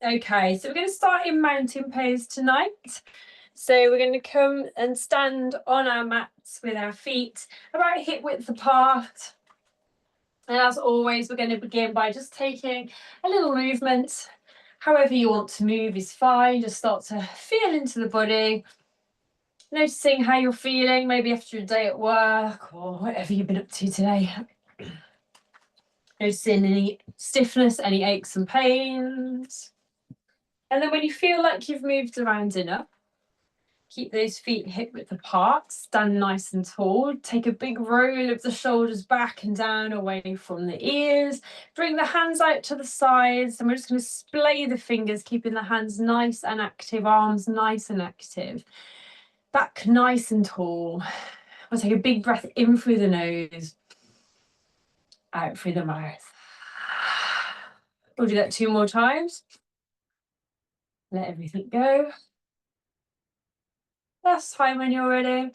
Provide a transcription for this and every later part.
Okay, so we're going to start in mountain pose tonight. So we're going to come and stand on our mats with our feet about hip width apart. And as always, we're going to begin by just taking a little movement. However you want to move is fine. Just start to feel into the body. Noticing how you're feeling, maybe after a day at work or whatever you've been up to today. Noticing any stiffness, any aches and pains. And then when you feel like you've moved around enough, keep those feet hip width apart, stand nice and tall, take a big roll of the shoulders back and down away from the ears, bring the hands out to the sides, and we're just going to splay the fingers, keeping the hands nice and active, arms nice and active, back nice and tall. We'll take a big breath in through the nose, out through the mouth. We'll do that 2 more times. Let everything go. Last time when you're ready.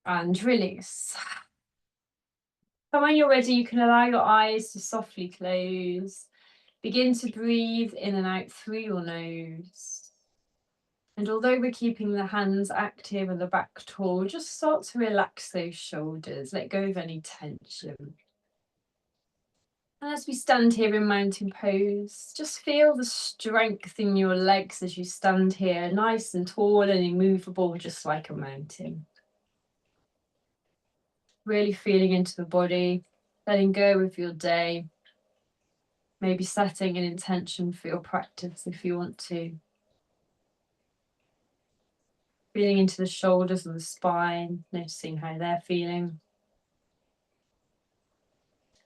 And release. And when you're ready, you can allow your eyes to softly close. Begin to breathe in and out through your nose. And although we're keeping the hands active and the back tall, just start to relax those shoulders. Let go of any tension. And as we stand here in mountain pose, just feel the strength in your legs as you stand here, nice and tall and immovable, just like a mountain. Really feeling into the body, letting go of your day, maybe setting an intention for your practice if you want to. Feeling into the shoulders and the spine, noticing how they're feeling.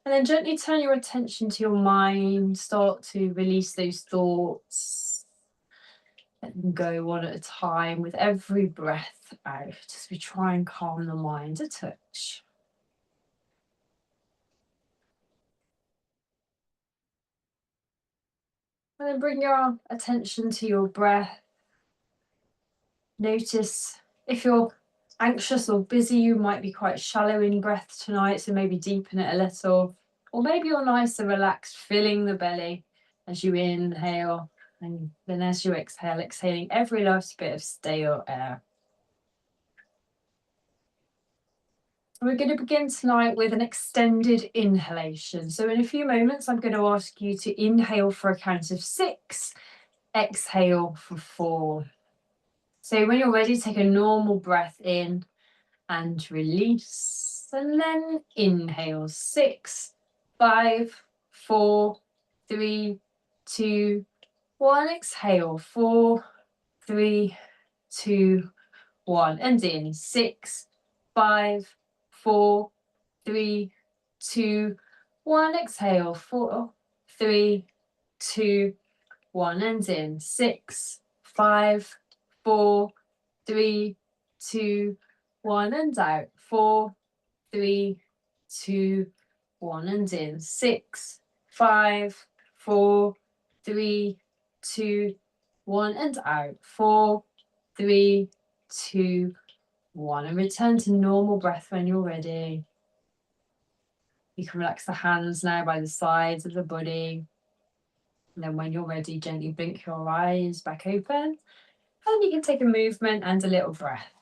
And then gently turn your attention to your mind, start to release those thoughts. Let them go one at a time with every breath out as we try and calm the mind a touch. And then bring your attention to your breath. Notice if you're anxious or busy, you might be quite shallow in breath tonight, so maybe deepen it a little. Or maybe you're nice and relaxed, filling the belly as you inhale, and then as you exhale, exhaling every last bit of stale air. We're going to begin tonight with an extended inhalation. So in a few moments, I'm going to ask you to inhale for a count of 6, exhale for 4. So when you're ready, take a normal breath in and release, and then inhale. 6, 5, 4, 3, 2, 1. Exhale. 4, 3, 2, 1. And in. 6, 5, 4, 3, 2, 1. Exhale. 4, 3, 2, 1. And in. 6, 5, 4, 3, 2, 1. And out. 4, 3, 2, 1. And in. 6, 5, 4, 3, 2, 1. And out. 4, 3, 2, 1. And return to normal breath when you're ready. You can relax the hands now by the sides of the body. And then when you're ready, gently blink your eyes back open. And you can take a movement and a little breath.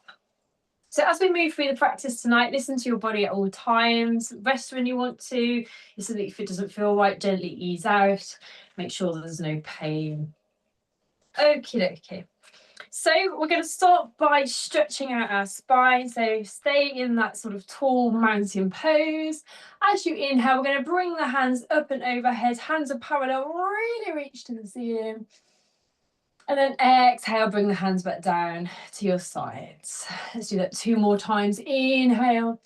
So as we move through the practice tonight, listen to your body at all times. Rest when you want to. If it doesn't feel right, gently ease out. Make sure there's no pain. Okie dokie. So we're going to start by stretching out our spine. So stay in that sort of tall mountain pose. As you inhale, we're going to bring the hands up and overhead. Hands are parallel, really reach to the ceiling. And then exhale, bring the hands back down to your sides. Let's do that 2 more times. Inhale,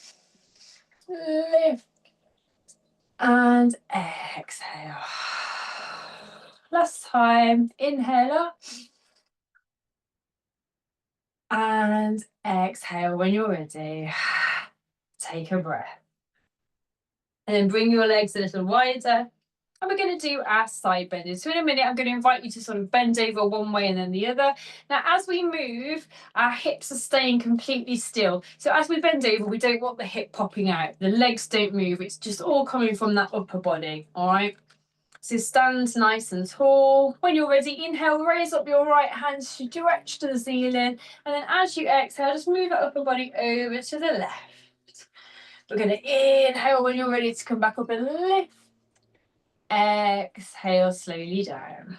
lift, and exhale. Last time, inhale up, and exhale when you're ready. Take a breath. And then bring your legs a little wider. And we're going to do our side bending. So in a minute, I'm going to invite you to sort of bend over one way and then the other. Now, as we move, our hips are staying completely still. So as we bend over, we don't want the hip popping out. The legs don't move. It's just all coming from that upper body, all right? So stand nice and tall. When you're ready, inhale, raise up your right hand, stretch to the ceiling. And then as you exhale, just move that upper body over to the left. We're going to inhale when you're ready to come back up and lift. Exhale slowly down.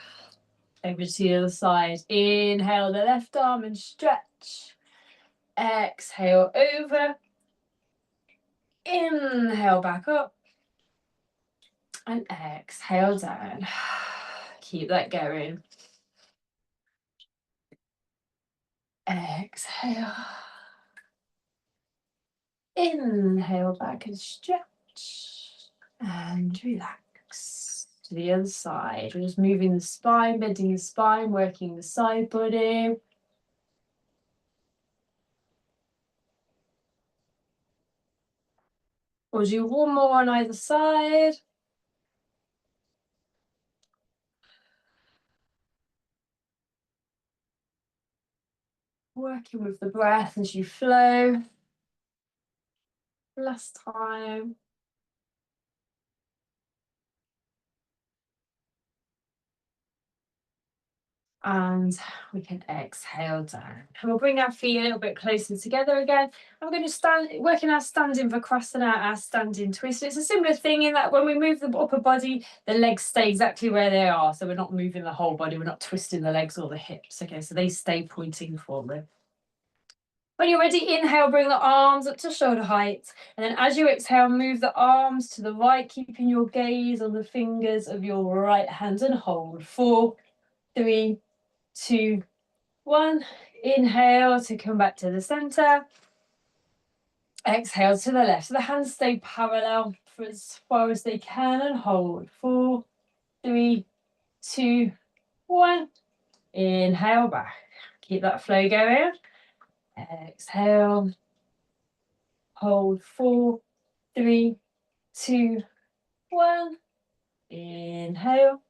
Over to the other side. Inhale the left arm and stretch. Exhale over. Inhale back up. And exhale down. Keep that going. Exhale. Inhale back and stretch. And relax. To the other side. We're just moving the spine, bending the spine, working the side body. We'll do one more on either side. Working with the breath as you flow. Last time. And we can exhale down. And we'll bring our feet a little bit closer together again. I'm going to stand, working our standing Vikrasana, our standing twist. It's a similar thing in that when we move the upper body, the legs stay exactly where they are. So we're not moving the whole body, we're not twisting the legs or the hips. Okay, so they stay pointing forward. When you're ready, inhale, bring the arms up to shoulder height. And then as you exhale, move the arms to the right, keeping your gaze on the fingers of your right hand and hold. 4, 3, 2, 1. Inhale to come back to the center. Exhale to the left. So the hands stay parallel for as far as they can and hold. 4, 3, 2, 1. Inhale back. Keep that flow going. Exhale. Hold. 4, 3, 2, 1. Inhale.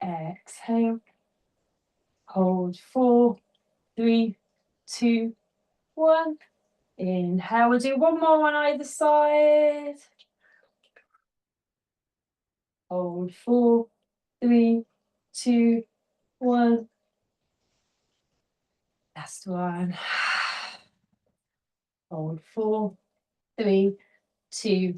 Exhale. Hold. 4, 3, 2, 1. Inhale. We'll do one more on either side. Hold. 4, 3, 2, 1. Last one. Hold. 4, 3, 2,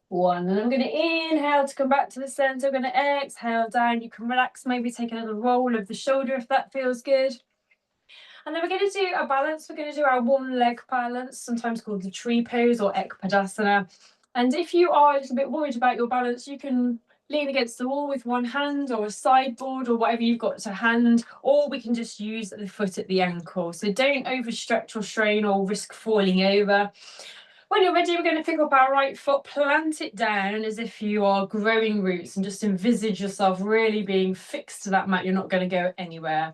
1. And I'm going to inhale to come back to the center. I'm going to exhale down. You can relax, maybe take another roll of the shoulder if that feels good. And then we're going to do a balance. We're going to do our one leg balance, sometimes called the tree pose or Ekpadasana. And if you are a little bit worried about your balance, you can lean against the wall with one hand or a sideboard or whatever you've got to hand, or we can just use the foot at the ankle. So don't overstretch or strain or risk falling over. When you're ready, we're going to pick up our right foot, plant it down as if you are growing roots, and just envisage yourself really being fixed to that mat. You're not going to go anywhere.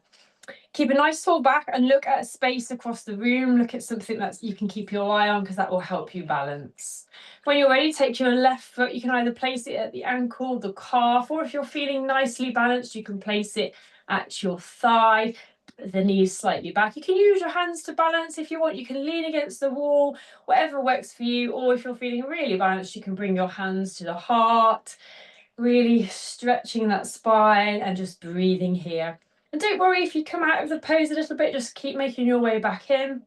Keep a nice tall back and look at a space across the room. Look at something that you can keep your eye on because that will help you balance. When you're ready, take your left foot. You can either place it at the ankle, the calf, or if you're feeling nicely balanced, you can place it at your thigh, the knees slightly back. You can use your hands to balance if you want. You can lean against the wall, whatever works for you. Or if you're feeling really balanced, you can bring your hands to the heart, really stretching that spine and just breathing here. And don't worry if you come out of the pose a little bit, just keep making your way back in.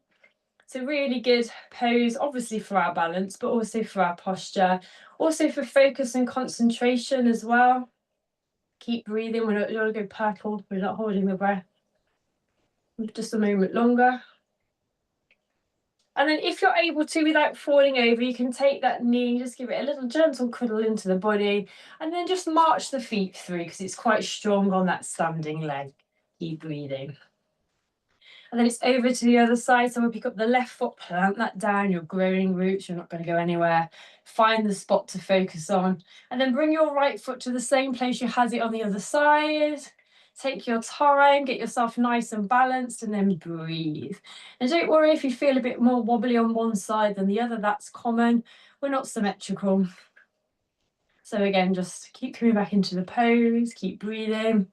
It's a really good pose, obviously for our balance, but also for our posture, also for focus and concentration as well. Keep breathing. We don't want to go purple. We're not holding the breath. Just a moment longer. And then if you're able to, without falling over, you can take that knee, just give it a little gentle cuddle into the body, and then just march the feet through because it's quite strong on that standing leg. Keep breathing. And then it's over to the other side. So we'll pick up the left foot, plant that down. You're growing roots. You're not going to go anywhere. Find the spot to focus on. And then bring your right foot to the same place you had it on the other side. Take your time, get yourself nice and balanced, and then breathe. And don't worry if you feel a bit more wobbly on one side than the other. That's common. We're not symmetrical. So again, just keep coming back into the pose. Keep breathing.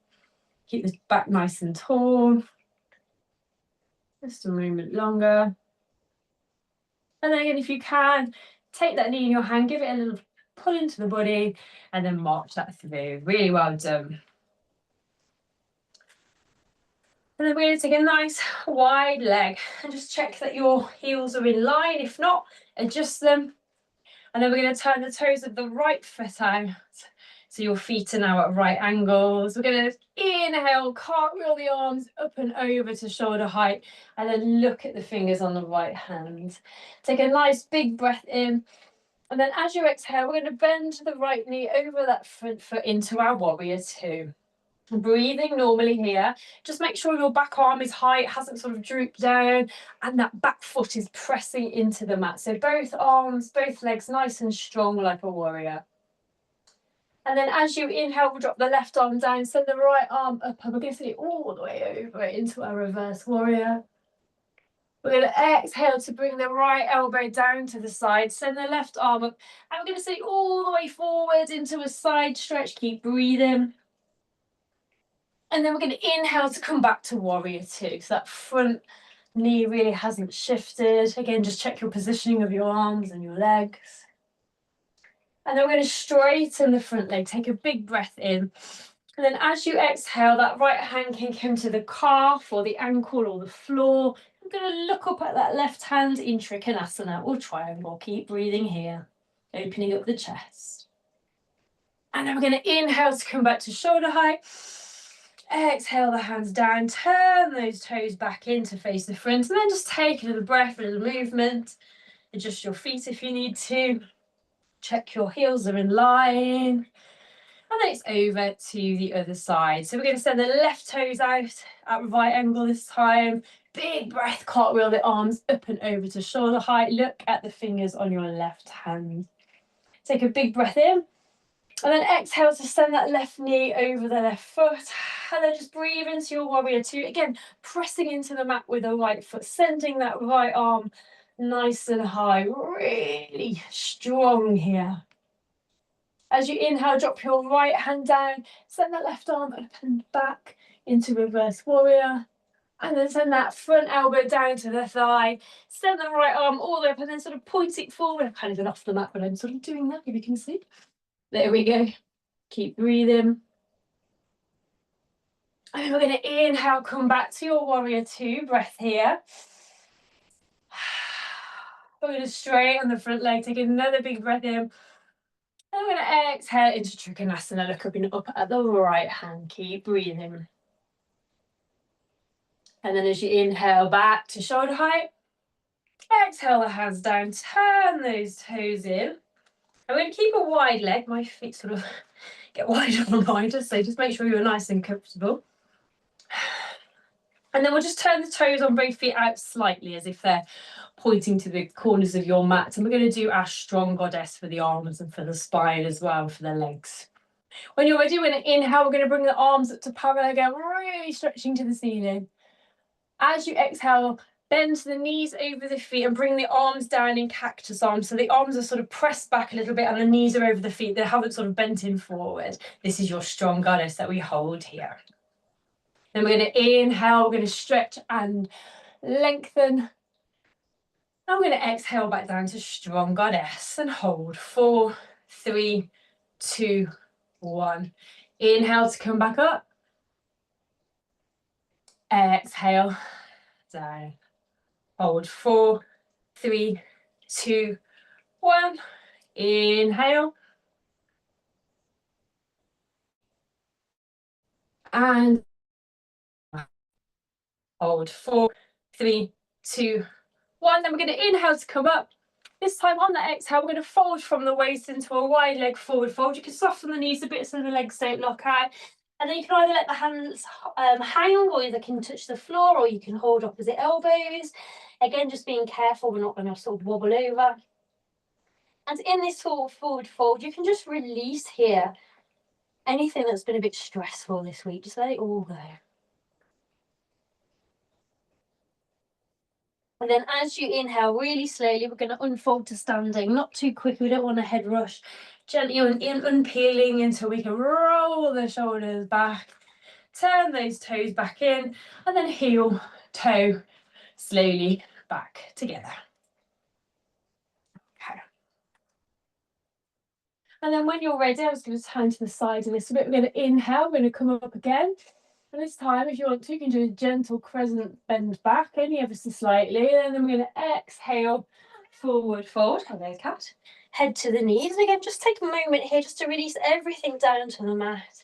Keep the back nice and tall. Just a moment longer. And then again, if you can, take that knee in your hand, give it a little pull into the body, and then march that through. Really well done. And then we're going to take a nice wide leg and just check that your heels are in line. If not, adjust them. And then we're going to turn the toes of the right foot out. So your feet are now at right angles. We're going to inhale, cartwheel the arms up and over to shoulder height, and then look at the fingers on the right hand. Take a nice big breath in. And then as you exhale, we're going to bend the right knee over that front foot into our warrior two. Breathing normally here. Just make sure your back arm is high, it hasn't sort of drooped down, and that back foot is pressing into the mat. So both arms, both legs nice and strong like a warrior. And then as you inhale, we'll drop the left arm down, send the right arm up, and we're going to send it all the way over into our reverse warrior. We're going to exhale to bring the right elbow down to the side, send the left arm up, and we're going to send it all the way forward into a side stretch. Keep breathing. And then we're going to inhale to come back to warrior two. So that front knee really hasn't shifted. Again, just check your positioning of your arms and your legs. And then we're going to straighten the front leg. Take a big breath in. And then as you exhale, that right hand can come to the calf or the ankle or the floor. I'm going to look up at that left hand in Trikonasana or triangle. Keep breathing here, opening up the chest. And then we're going to inhale to come back to shoulder height. Exhale the hands down, turn those toes back in to face the front, and then just take a little breath, a little movement. Adjust your feet if you need to. Check your heels are in line. And then it's over to the other side. So we're going to send the left toes out at right angle this time. Big breath, cartwheel the arms up and over to shoulder height. Look at the fingers on your left hand. Take a big breath in. And then exhale to send that left knee over the left foot. And then just breathe into your warrior two. Again, pressing into the mat with the right foot, sending that right arm nice and high. Really strong here. As you inhale, drop your right hand down. Send that left arm up and back into reverse warrior. And then send that front elbow down to the thigh. Send the right arm all the way up and then sort of point it forward. I'm kind of been off the mat when I'm sort of doing that, if you can see. There we go. Keep breathing. And we're going to inhale, come back to your warrior two, breath here. We're going to straighten the front leg, take another big breath in. And we're going to exhale into Trikonasana, looking up at the right hand, keep breathing. And then as you inhale back to shoulder height, exhale the hands down, turn those toes in. I'm going to keep a wide leg, my feet sort of get wider and wider, so just make sure you're nice and comfortable. And then we'll just turn the toes on both feet out slightly as if they're pointing to the corners of your mat. And we're going to do our strong goddess for the arms and for the spine as well, for the legs. When you're ready, we're going to inhale, we're going to bring the arms up to parallel again, really stretching to the ceiling. As you exhale, bend the knees over the feet and bring the arms down in cactus arms. So the arms are sort of pressed back a little bit and the knees are over the feet. They haven't sort of bent in forward. This is your strong goddess that we hold here. Then we're going to inhale, we're going to stretch and lengthen. I'm going to exhale back down to strong goddess and hold. 4, 3, 2, 1. Inhale to come back up. Exhale down. Hold. 4, 3, 2, 1. Inhale. And hold. 4, 3, 2, 1. Then we're going to inhale to come up. This time on the exhale, we're going to fold from the waist into a wide leg forward fold. You can soften the knees a bit so the legs don't lock out. And then you can either let the hands hang, or you can touch the floor, or you can hold opposite elbows. Again, just being careful, we're not going to sort of wobble over. And in this forward fold, you can just release here anything that's been a bit stressful this week. Just let it all go. And then as you inhale really slowly, we're going to unfold to standing, not too quick. We don't want a head rush. Gently unpeeling until we can roll the shoulders back, turn those toes back in, and then heel, toe, slowly back together. Okay. And then when you're ready, I'm just going to turn to the side a little bit. We're going to inhale, we're going to come up again. And this time, if you want to, you can do a gentle crescent bend back, only ever so slightly. And then we're going to exhale, forward fold. Hello, cat. Head to the knees. And again, just take a moment here just to release everything down to the mat.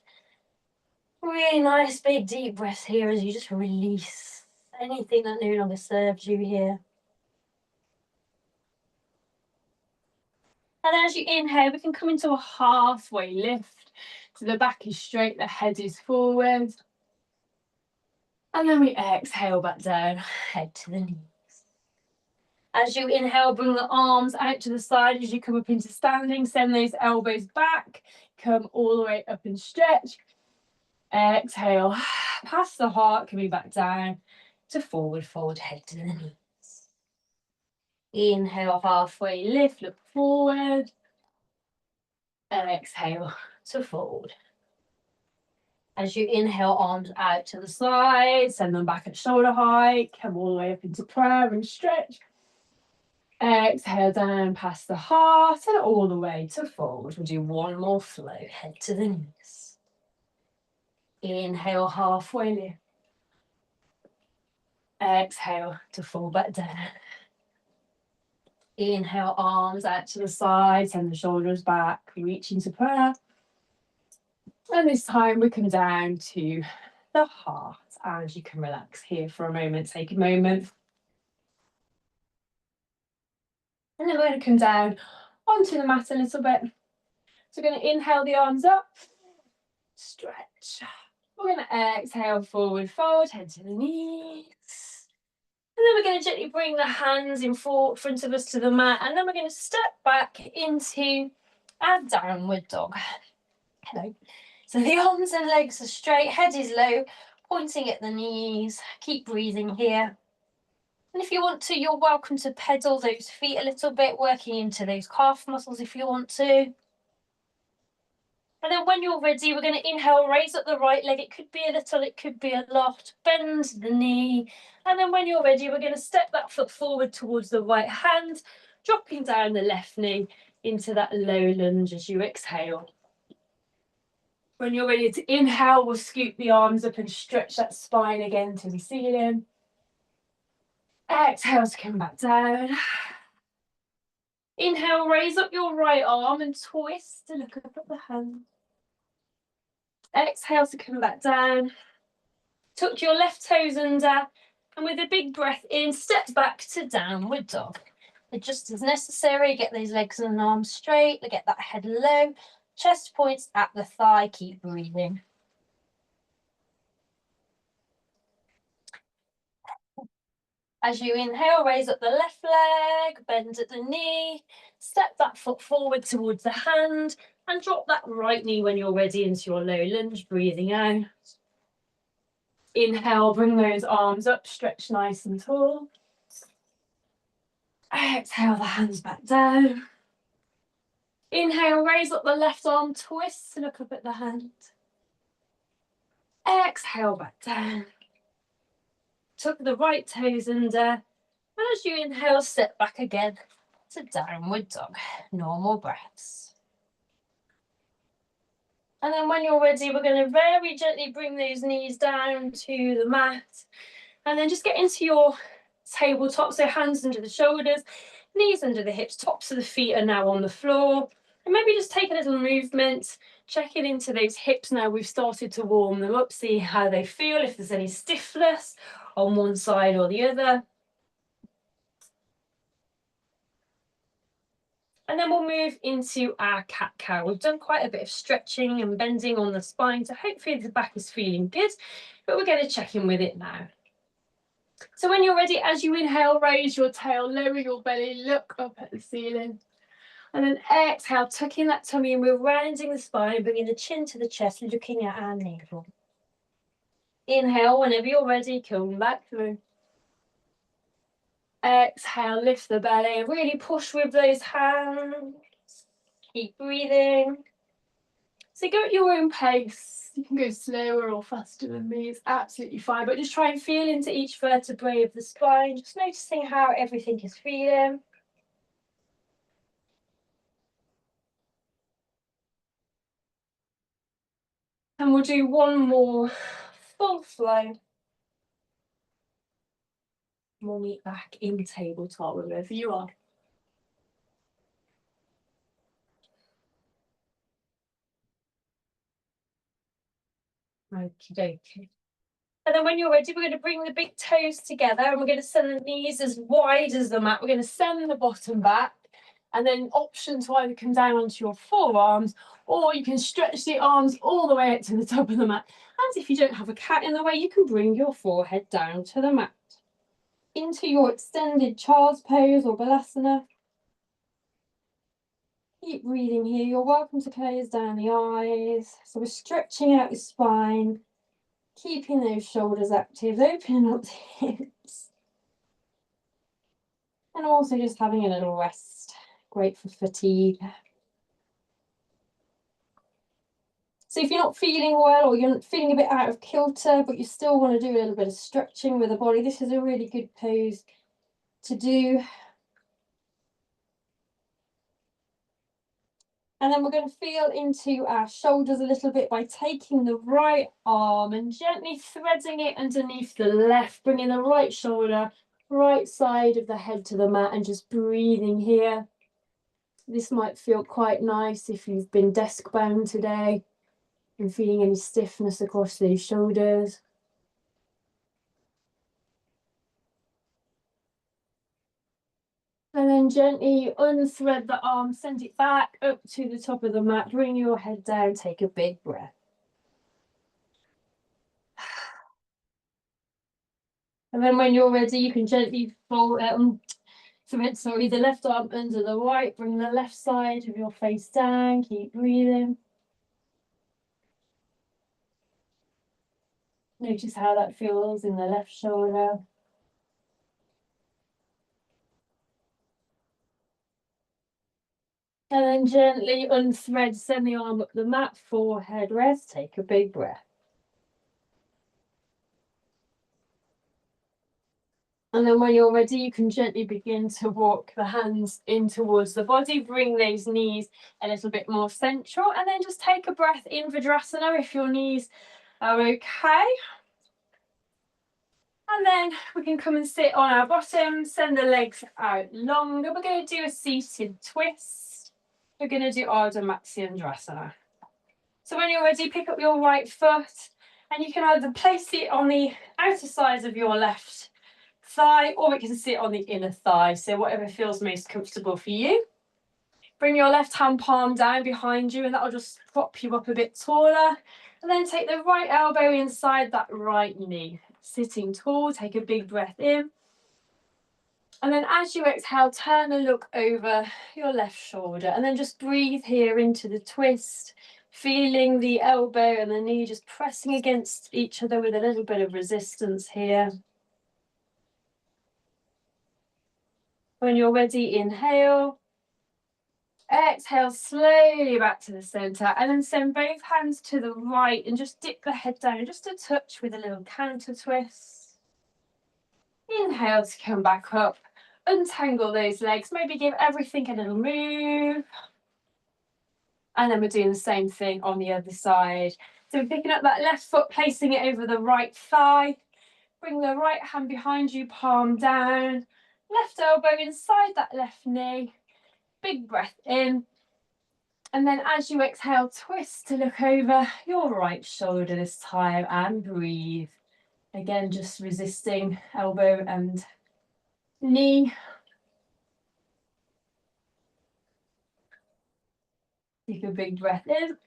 Really nice, big, deep breath here as you just release anything that no longer serves you here. And as you inhale, we can come into a halfway lift. So the back is straight, the head is forward. And then we exhale back down, head to the knees. As you inhale, bring the arms out to the side as you come up into standing. Send those elbows back. Come all the way up and stretch. Exhale, past the heart, coming back down to forward fold, head to the knees. Inhale, halfway lift, look forward. Exhale to fold. As you inhale, arms out to the side, send them back at shoulder height, come all the way up into prayer and stretch. Exhale down past the heart and all the way to fold. We'll do one more flow, head to the knees. Inhale, halfway lift. Exhale to fall back down. Inhale, arms out to the side, send the shoulders back, reach into prayer. And this time we come down to the heart, and you can relax here for a moment, take a moment. And then we're going to come down onto the mat a little bit. So we're going to inhale the arms up, stretch. We're going to exhale, forward fold, head to the knees. And then we're going to gently bring the hands in front of us to the mat. And then we're going to step back into our downward dog. Hello. So the arms and legs are straight, head is low, pointing at the knees. Keep breathing here. And if you want to, you're welcome to pedal those feet a little bit, working into those calf muscles if you want to. And then when you're ready, we're going to inhale, raise up the right leg. It could be a little, it could be a lot. Bend the knee. And then when you're ready, we're going to step that foot forward towards the right hand, dropping down the left knee into that low lunge as you exhale. When you're ready to inhale, we'll scoop the arms up and stretch that spine again to the ceiling. Exhale to come back down. Inhale, raise up your right arm and twist to look up at the hand. Exhale to come back down. Tuck your left toes under, and with a big breath in, step back to downward dog. Just as necessary, get those legs and arms straight, get that head low, chest points at the thigh, keep breathing. As you inhale, raise up the left leg, bend at the knee, step that foot forward towards the hand, and drop that right knee when you're ready into your low lunge, breathing out. Inhale, bring those arms up, stretch nice and tall. Exhale, the hands back down. Inhale, raise up the left arm, twist to look up at the hand. Exhale, back down. Tuck the right toes under. As you inhale, step back again to downward dog. Normal breaths. And then when you're ready, we're going to very gently bring those knees down to the mat. And then just get into your tabletop, so hands under the shoulders, knees under the hips, tops of the feet are now on the floor. And maybe just take a little movement, checking into those hips now. We've started to warm them up, see how they feel, if there's any stiffness on one side or the other. And then we'll move into our cat-cow. We've done quite a bit of stretching and bending on the spine, so hopefully the back is feeling good, but we're going to check in with it now. So when you're ready, as you inhale, raise your tail, lower your belly, look up at the ceiling. And then exhale, tucking that tummy, and we're rounding the spine, bringing the chin to the chest, looking at our navel. Inhale, whenever you're ready, come back through. Exhale, lift the belly, really push with those hands. Keep breathing. So go at your own pace. You can go slower or faster than me, it's absolutely fine, but just try and feel into each vertebrae of the spine, just noticing how everything is feeling. And we'll do one more full flow. We'll meet back in tabletop wherever you are. Okie dokie. And then when you're ready, we're going to bring the big toes together and we're going to send the knees as wide as the mat. We're going to send the bottom back and then option to either come down onto your forearms or you can stretch the arms all the way up to the top of the mat. And if you don't have a cat in the way, you can bring your forehead down to the mat. Into your extended child's pose or balasana. Keep breathing here. You're welcome to close down the eyes. So we're stretching out your spine, keeping those shoulders active, opening up the hips. And also just having a little rest. Great for fatigue. So if you're not feeling well or you're feeling a bit out of kilter, but you still want to do a little bit of stretching with the body, this is a really good pose to do. And then we're going to feel into our shoulders a little bit by taking the right arm and gently threading it underneath the left, bringing the right shoulder, right side of the head to the mat and just breathing here. This might feel quite nice if you've been desk bound today and feeling any stiffness across those shoulders. And then gently unthread the arm, send it back up to the top of the mat, bring your head down, take a big breath. And then when you're ready, you can gently fold the left arm under the right, bring the left side of your face down, keep breathing. Notice how that feels in the left shoulder. And then gently unthread, send the arm up the mat, forehead rest, take a big breath. And then when you're ready, you can gently begin to walk the hands in towards the body, bring those knees a little bit more central, and then just take a breath in Vajrasana if your knees are okay. And then we can come and sit on our bottom, send the legs out longer. We're going to do a seated twist. We're going to do Ardha Matsyendrasana. So when you're ready, pick up your right foot and you can either place it on the outer sides of your left thigh or it can sit on the inner thigh. So whatever feels most comfortable for you. Bring your left hand palm down behind you and that'll just prop you up a bit taller. And then take the right elbow inside that right knee. Sitting tall, take a big breath in. And then as you exhale, turn and look over your left shoulder. And then just breathe here into the twist, feeling the elbow and the knee just pressing against each other with a little bit of resistance here. When you're ready, inhale. Exhale slowly back to the center and then send both hands to the right and just dip the head down just a touch with a little counter twist. Inhale to come back up, untangle those legs, maybe give everything a little move. And then we're doing the same thing on the other side. So we're picking up that left foot, placing it over the right thigh. Bring the right hand behind you, palm down. Left elbow inside that left knee. Big breath in. And then as you exhale, twist to look over your right shoulder this time and breathe. Again, just resisting elbow and knee. Take a big breath in.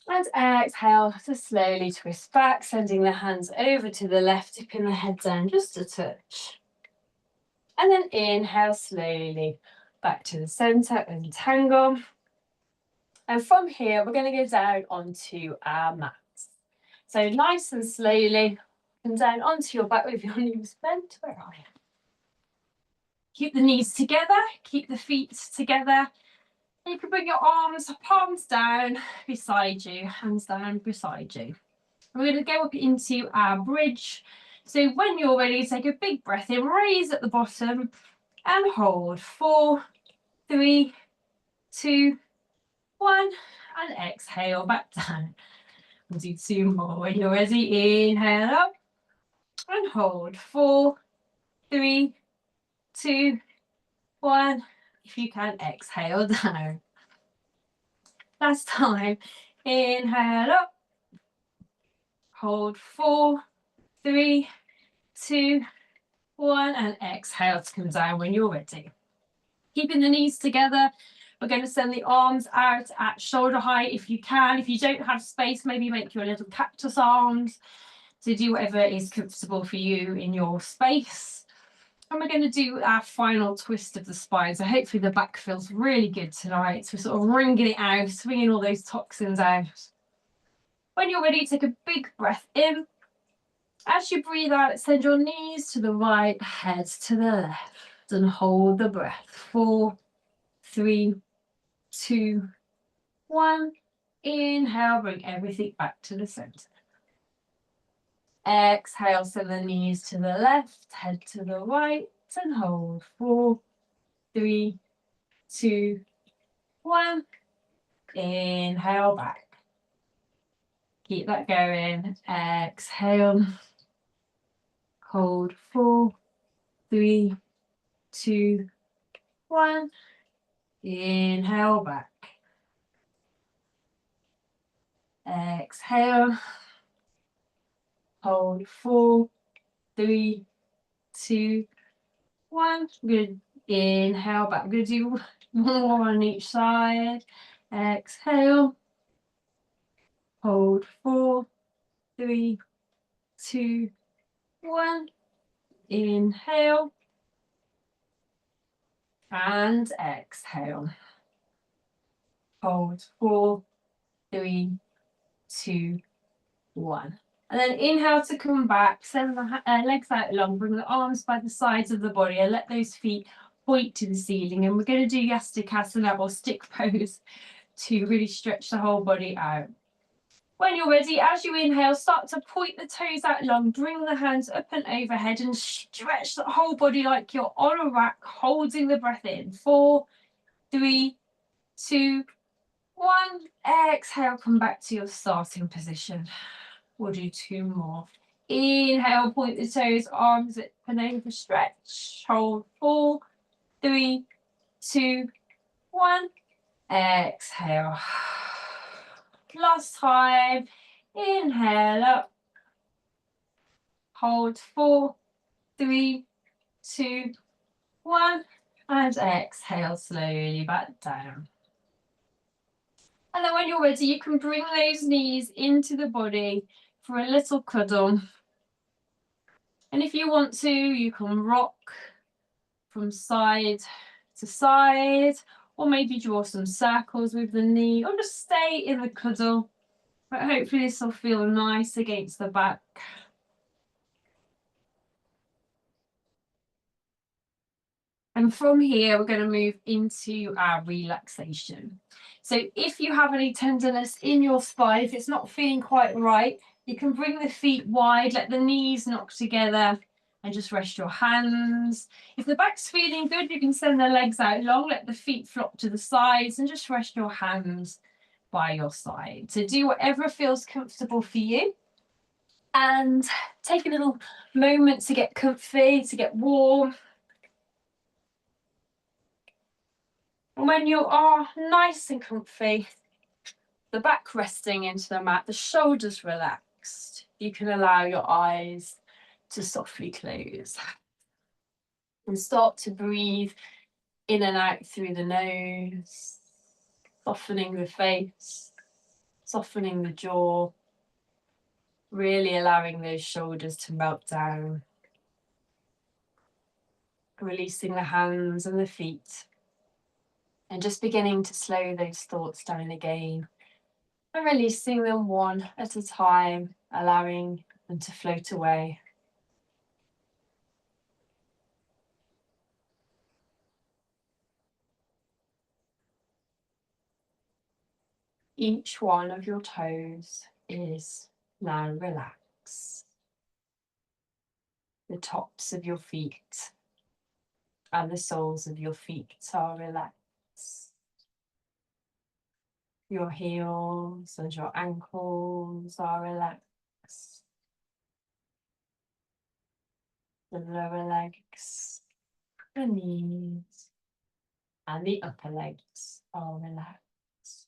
And exhale to slowly twist back, sending the hands over to the left, dipping the head down just a touch. And then inhale slowly back to the center, untangle. And from here, we're going to go down onto our mats. So nice and slowly, come down onto your back with your knees bent. Where are you? Keep the knees together, keep the feet together. You can bring your arms, palms down beside you, hands down beside you. We're going to go up into our bridge. So when you're ready, take a big breath in, raise at the bottom and hold. 4, 3, 2, 1, and exhale back down. We'll do 2 more. When you're ready, inhale up and hold. 4, 3, 2, 1. If you can, exhale down. Last time. Inhale up. Hold. 4, 3, 2, 1. And exhale to come down when you're ready. Keeping the knees together. We're going to send the arms out at shoulder height if you can. If you don't have space, maybe make your little cactus arms. So do whatever is comfortable for you in your space. And we're going to do our final twist of the spine. So hopefully the back feels really good tonight. So we're sort of wringing it out, swinging all those toxins out. When you're ready, take a big breath in. As you breathe out, send your knees to the right, head to the left, and hold the breath. 4, 3, 2, 1. Inhale, bring everything back to the center. Exhale, send the knees to the left, head to the right, and hold. 4, 3, 2, 1. Inhale back. Keep that going. Exhale. Hold. 4, 3, 2, 1. Inhale back. Exhale. Hold. 4, 3, 2, 1. Good. Inhale back. We're going to do more on each side. Exhale. Hold. 4, 3, 2, 1. Inhale. And exhale. Hold. 4, 3, 2, 1. And then inhale to come back. Send the legs out long. Bring the arms by the sides of the body and let those feet point to the ceiling. And we're going to do Yastikasana or stick pose to really stretch the whole body out. When you're ready, as you inhale, start to point the toes out long. Bring the hands up and overhead and stretch the whole body like you're on a rack, holding the breath in. 4, 3, 2, 1. Exhale, come back to your starting position. We'll do 2 more. Inhale, point the toes, arms up and over, stretch. Hold. 4, 3, 2, 1. Exhale. Last time. Inhale up. Hold. 4, 3, 2, 1. And exhale slowly back down. And then when you're ready, you can bring those knees into the body for a little cuddle. And if you want to, you can rock from side to side, or maybe draw some circles with the knee, or just stay in the cuddle. But hopefully this will feel nice against the back. And from here, we're going to move into our relaxation. So if you have any tenderness in your spine, if it's not feeling quite right, you can bring the feet wide, let the knees knock together, and just rest your hands. If the back's feeling good, you can send the legs out long, let the feet flop to the sides, and just rest your hands by your side. So do whatever feels comfortable for you. And take a little moment to get comfy, to get warm. And when you are nice and comfy, the back resting into the mat, the shoulders relaxed, you can allow your eyes to softly close. And start to breathe in and out through the nose, softening the face, softening the jaw, really allowing those shoulders to melt down. Releasing the hands and the feet. And just beginning to slow those thoughts down again. And releasing them one at a time, allowing them to float away. Each one of your toes is now relaxed. The tops of your feet and the soles of your feet are relaxed. Your heels and your ankles are relaxed. The lower legs, the knees, and the upper legs are relaxed.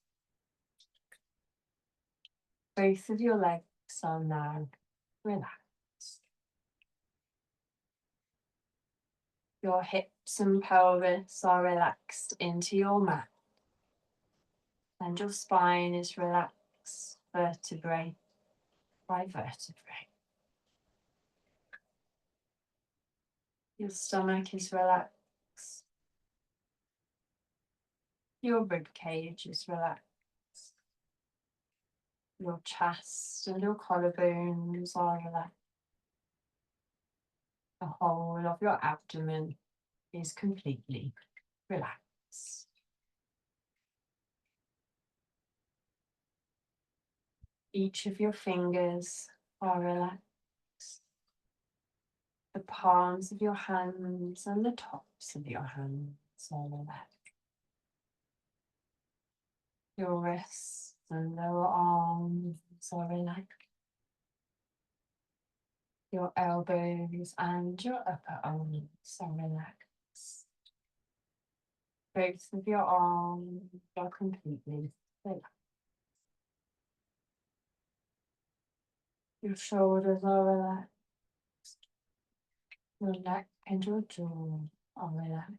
Both of your legs are now relaxed. Your hips and pelvis are relaxed into your mat. And your spine is relaxed, vertebrae by vertebrae. Your stomach is relaxed. Your rib cage is relaxed. Your chest and your collarbones are relaxed. The whole of your abdomen is completely relaxed. Each of your fingers are relaxed. The palms of your hands and the tops of your hands are relaxed. Your wrists and lower arms are relaxed. Your elbows and your upper arms are relaxed. Both of your arms are completely relaxed. Your shoulders are relaxed. Your neck and your jaw are relaxed.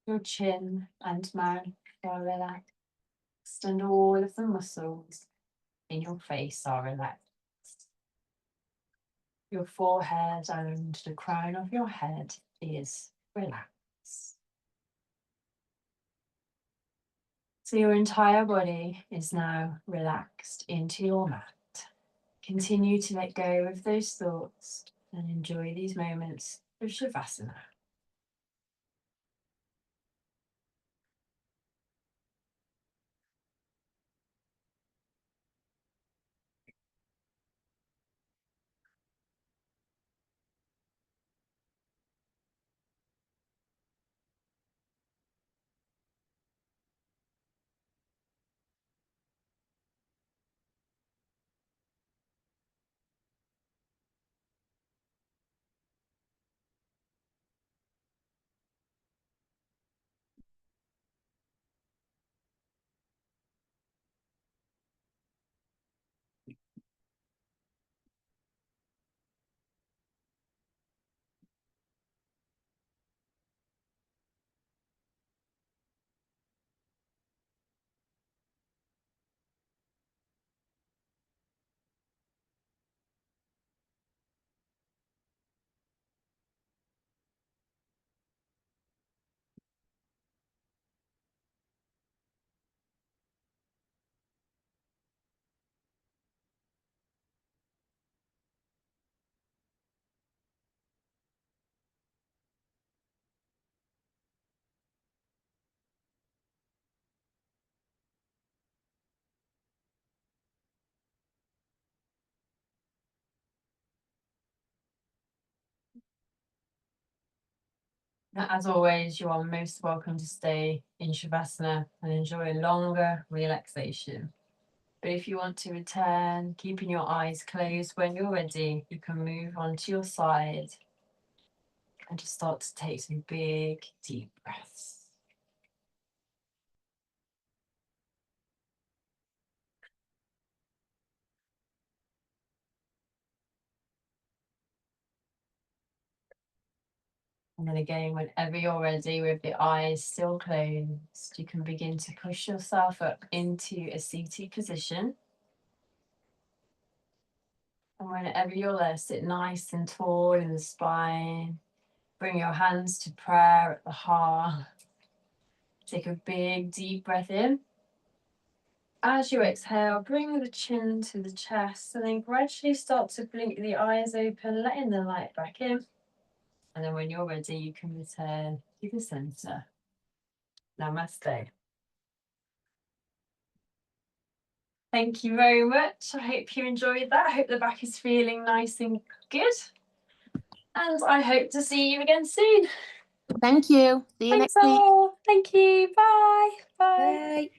Your chin and mouth are relaxed, and all of the muscles in your face are relaxed. Your forehead and the crown of your head is relaxed. So your entire body is now relaxed into your mat. Continue to let go of those thoughts and enjoy these moments of Shavasana. Now, as always, you are most welcome to stay in Shavasana and enjoy a longer relaxation. But if you want to return, keeping your eyes closed when you're ready, you can move onto your side and just start to take some big, deep breaths. And then again, whenever you're ready with the eyes still closed, you can begin to push yourself up into a seated position. And whenever you're there, sit nice and tall in the spine. Bring your hands to prayer at the heart. Take a big, deep breath in. As you exhale, bring the chin to the chest and then gradually start to blink the eyes open, letting the light back in. And then when you're ready, you can return to the center. Namaste. Thank you very much. I hope you enjoyed that. I hope the back is feeling nice and good. And I hope to see you again soon. Thank you. See you Thanks next week. all. Thank you. Bye. Bye. Bye.